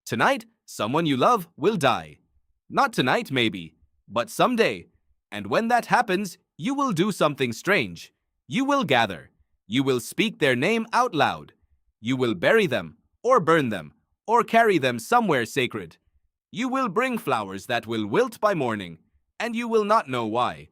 Tonight, someone you love will die. Not tonight, maybe, but someday. And when that happens, you will do something strange. You will gather. You will speak their name out loud. You will bury them, or burn them, or carry them somewhere sacred. You will bring flowers that will wilt by morning, and you will not know why.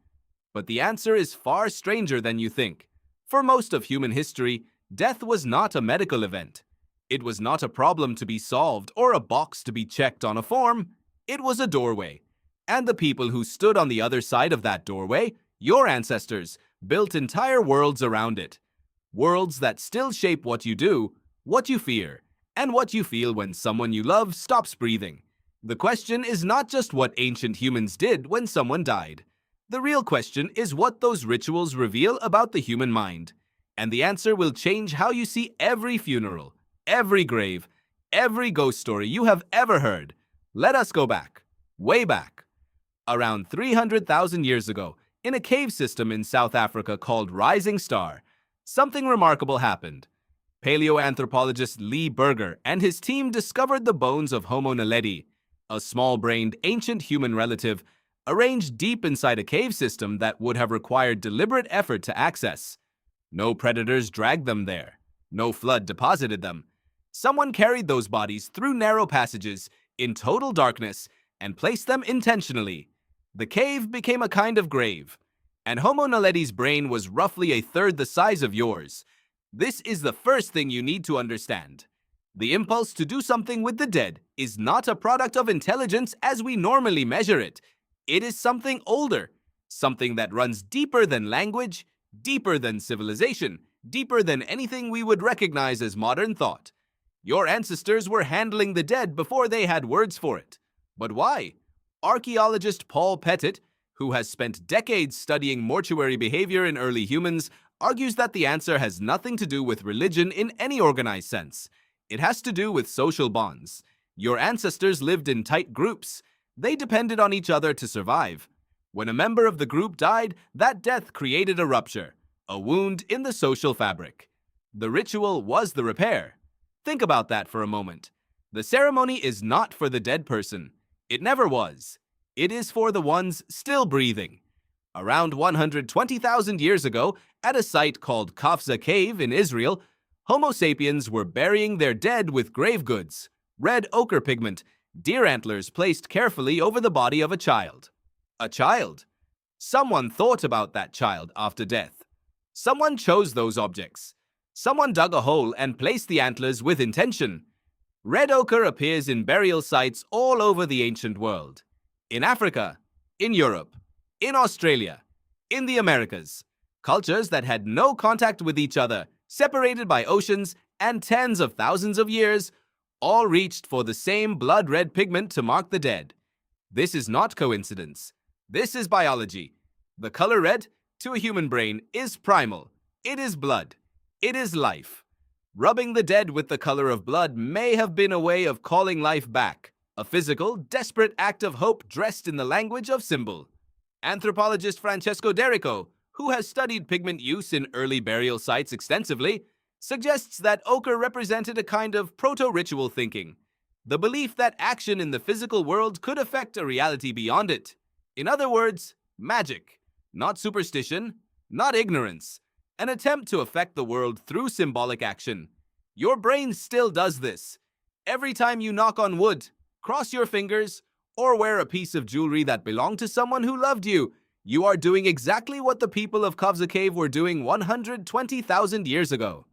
But the answer is far stranger than you think. For most of human history, death was not a medical event. It was not a problem to be solved or a box to be checked on a form. It was a doorway. And the people who stood on the other side of that doorway, your ancestors, built entire worlds around it. Worlds that still shape what you do, what you fear, and what you feel when someone you love stops breathing. The question is not just what ancient humans did when someone died. The real question is what those rituals reveal about the human mind. And the answer will change how you see every funeral, every grave, every ghost story you have ever heard. Let us go back, way back. Around 300,000 years ago, in a cave system in South Africa called Rising Star, something remarkable happened. Paleoanthropologist Lee Berger and his team discovered the bones of Homo naledi, a small-brained ancient human relative arranged deep inside a cave system that would have required deliberate effort to access. No predators dragged them there. No flood deposited them. Someone carried those bodies through narrow passages in total darkness and placed them intentionally. The cave became a kind of grave, and Homo naledi's brain was roughly a third the size of yours. This is the first thing you need to understand. The impulse to do something with the dead is not a product of intelligence as we normally measure it. It is something older, something that runs deeper than language, deeper than civilization, deeper than anything we would recognize as modern thought. Your ancestors were handling the dead before they had words for it. But why? Archaeologist Paul Pettit, who has spent decades studying mortuary behavior in early humans, argues that the answer has nothing to do with religion in any organized sense. It has to do with social bonds. Your ancestors lived in tight groups. They depended on each other to survive. When a member of the group died, that death created a rupture, a wound in the social fabric. The ritual was the repair. Think about that for a moment. The ceremony is not for the dead person. It never was. It is for the ones still breathing. Around 120,000 years ago, at a site called Kafza Cave in Israel, Homo sapiens were burying their dead with grave goods, red ochre pigment, deer antlers placed carefully over the body of a child. A child. Someone thought about that child after death. Someone chose those objects. Someone dug a hole and placed the antlers with intention. Red ochre appears in burial sites all over the ancient world. In Africa, in Europe, in Australia, in the Americas. Cultures that had no contact with each other, separated by oceans and tens of thousands of years, all reached for the same blood-red pigment to mark the dead. This is not coincidence. This is biology. The color red, to a human brain, is primal. It is blood. It is life. Rubbing the dead with the color of blood may have been a way of calling life back, a physical, desperate act of hope dressed in the language of symbol. Anthropologist Francesco Derrico, who has studied pigment use in early burial sites extensively, suggests that ochre represented a kind of proto-ritual thinking, the belief that action in the physical world could affect a reality beyond it. In other words, magic, not superstition, not ignorance, an attempt to affect the world through symbolic action. Your brain still does this. Every time you knock on wood, cross your fingers, or wear a piece of jewelry that belonged to someone who loved you, you are doing exactly what the people of Kafza Cave were doing 120,000 years ago.